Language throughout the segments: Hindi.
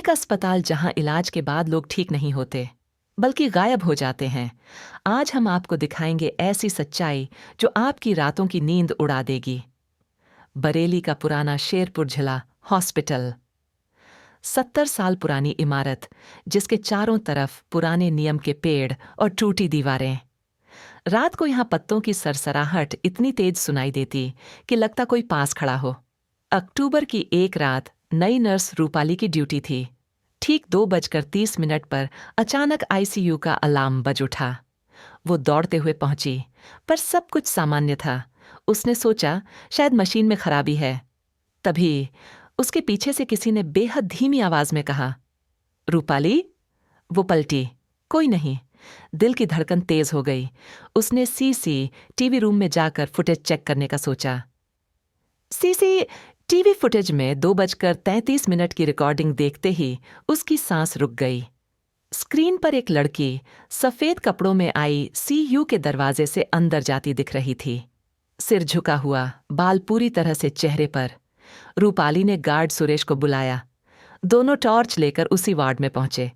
एक अस्पताल जहां इलाज के बाद लोग ठीक नहीं होते बल्कि गायब हो जाते हैं। आज हम आपको दिखाएंगे ऐसी सच्चाई जो आपकी रातों की नींद उड़ा देगी। बरेली का पुराना शेरपुर जिला हॉस्पिटल, 70 साल पुरानी इमारत जिसके चारों तरफ पुराने नियम के पेड़ और टूटी दीवारें। रात को यहाँ पत्तों की सरसराहट इतनी तेज सुनाई देती कि लगता कोई पास खड़ा हो। अक्टूबर की एक रात नई नर्स रूपाली की ड्यूटी थी। ठीक 2:30 पर अचानक आईसीयू का अलार्म बज उठा। वो दौड़ते हुए पहुंची, पर सब कुछ सामान्य था। उसने सोचा शायद मशीन में खराबी है। तभी उसके पीछे से किसी ने बेहद धीमी आवाज में कहा, रूपाली। वो पलटी, कोई नहीं। दिल की धड़कन तेज हो गई। उसने सीसीटीवी रूम में जाकर फुटेज चेक करने का सोचा। सीसीटीवी फुटेज में 2:33 की रिकॉर्डिंग देखते ही उसकी सांस रुक गई। स्क्रीन पर एक लड़की सफेद कपड़ों में आई सीयू के दरवाजे से अंदर जाती दिख रही थी। सिर झुका हुआ, बाल पूरी तरह से चेहरे पर। रूपाली ने गार्ड सुरेश को बुलाया। दोनों टॉर्च लेकर उसी वार्ड में पहुंचे,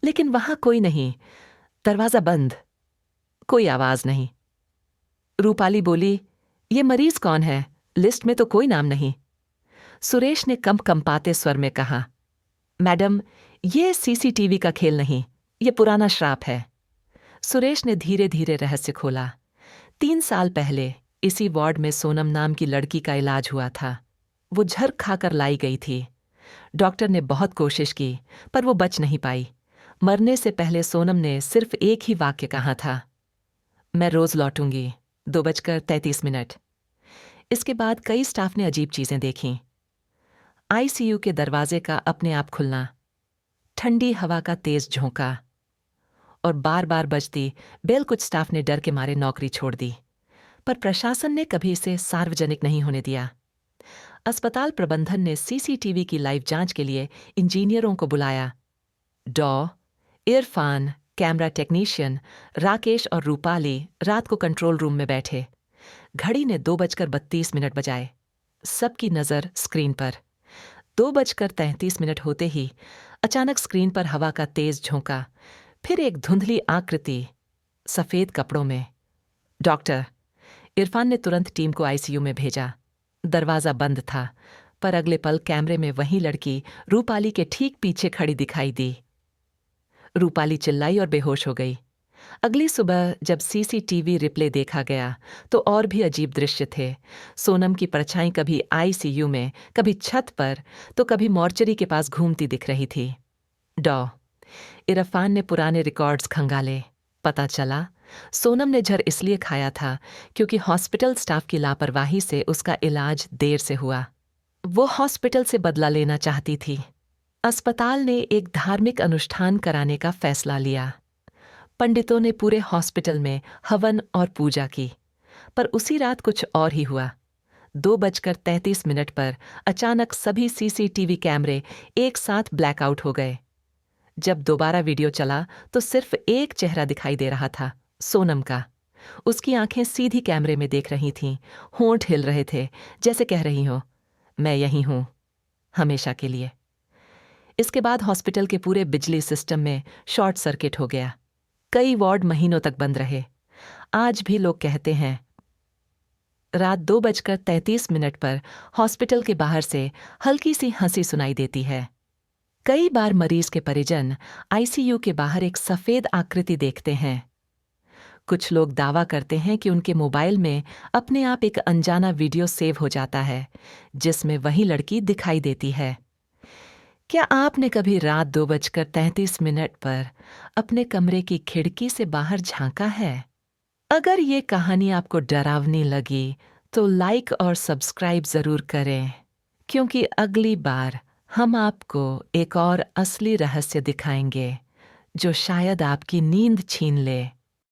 लेकिन वहां कोई नहीं। दरवाजा बंद, कोई आवाज नहीं। रूपाली बोली, ये मरीज कौन है? लिस्ट में तो कोई नाम नहीं। सुरेश ने कंपाते स्वर में कहा, मैडम, ये सीसीटीवी का खेल नहीं, ये पुराना श्राप है। सुरेश ने धीरे धीरे रहस्य खोला। 3 साल पहले इसी वार्ड में सोनम नाम की लड़की का इलाज हुआ था। वो झर खाकर लाई गई थी। डॉक्टर ने बहुत कोशिश की, पर वो बच नहीं पाई। मरने से पहले सोनम ने सिर्फ एक ही वाक्य कहा था, मैं रोज लौटूंगी, 2:33। इसके बाद कई स्टाफ ने अजीब चीजें देखीं। आईसीयू के दरवाजे का अपने आप खुलना, ठंडी हवा का तेज झोंका और बार बार बजती बेल। कुछ स्टाफ ने डर के मारे नौकरी छोड़ दी, पर प्रशासन ने कभी इसे सार्वजनिक नहीं होने दिया। अस्पताल प्रबंधन ने सीसीटीवी की लाइव जांच के लिए इंजीनियरों को बुलाया। डॉ, इरफान, कैमरा टेक्नीशियन राकेश और रूपाली रात को कंट्रोल रूम में बैठे। घड़ी ने 2:32 बजाए। सबकी नजर स्क्रीन पर। 2:33 होते ही अचानक स्क्रीन पर हवा का तेज झोंका, फिर एक धुंधली आकृति सफेद कपड़ों में। डॉक्टर। इरफान ने तुरंत टीम को आईसीयू में भेजा। दरवाजा बंद था, पर अगले पल कैमरे में वही लड़की रूपाली के ठीक पीछे खड़ी दिखाई दी। रूपाली चिल्लाई और बेहोश हो गई। अगली सुबह जब सीसीटीवी रिप्ले देखा गया तो और भी अजीब दृश्य थे। सोनम की परछाई कभी आईसीयू में, कभी छत पर, तो कभी मॉर्चरी के पास घूमती दिख रही थी। डॉ, इरफान ने पुराने रिकॉर्ड्स खंगाले। पता चला सोनम ने जहर इसलिए खाया था क्योंकि हॉस्पिटल स्टाफ की लापरवाही से उसका इलाज देर से हुआ। वो हॉस्पिटल से बदला लेना चाहती थी। अस्पताल ने एक धार्मिक अनुष्ठान कराने का फैसला लिया। पंडितों ने पूरे हॉस्पिटल में हवन और पूजा की, पर उसी रात कुछ और ही हुआ। 2:33 पर अचानक सभी सीसीटीवी कैमरे एक साथ ब्लैकआउट हो गए। जब दोबारा वीडियो चला तो सिर्फ एक चेहरा दिखाई दे रहा था, सोनम का। उसकी आंखें सीधी कैमरे में देख रही थीं, होंठ हिल रहे थे, जैसे कह रही हो, मैं यहीं हूं, हमेशा के लिए। इसके बाद हॉस्पिटल के पूरे बिजली सिस्टम में शॉर्ट सर्किट हो गया। कई वार्ड महीनों तक बंद रहे। आज भी लोग कहते हैं। रात 2:33 पर हॉस्पिटल के बाहर से हल्की सी हंसी सुनाई देती है। कई बार मरीज के परिजन आईसीयू के बाहर एक सफेद आकृति देखते हैं। कुछ लोग दावा करते हैं कि उनके मोबाइल में अपने आप एक अनजाना वीडियो सेव हो जाता है, जिसमें वही लड़की दिखाई देती है। क्या आपने कभी रात 2:33 पर अपने कमरे की खिड़की से बाहर झांका है? अगर ये कहानी आपको डरावनी लगी तो लाइक और सब्सक्राइब जरूर करें, क्योंकि अगली बार हम आपको एक और असली रहस्य दिखाएंगे जो शायद आपकी नींद छीन ले।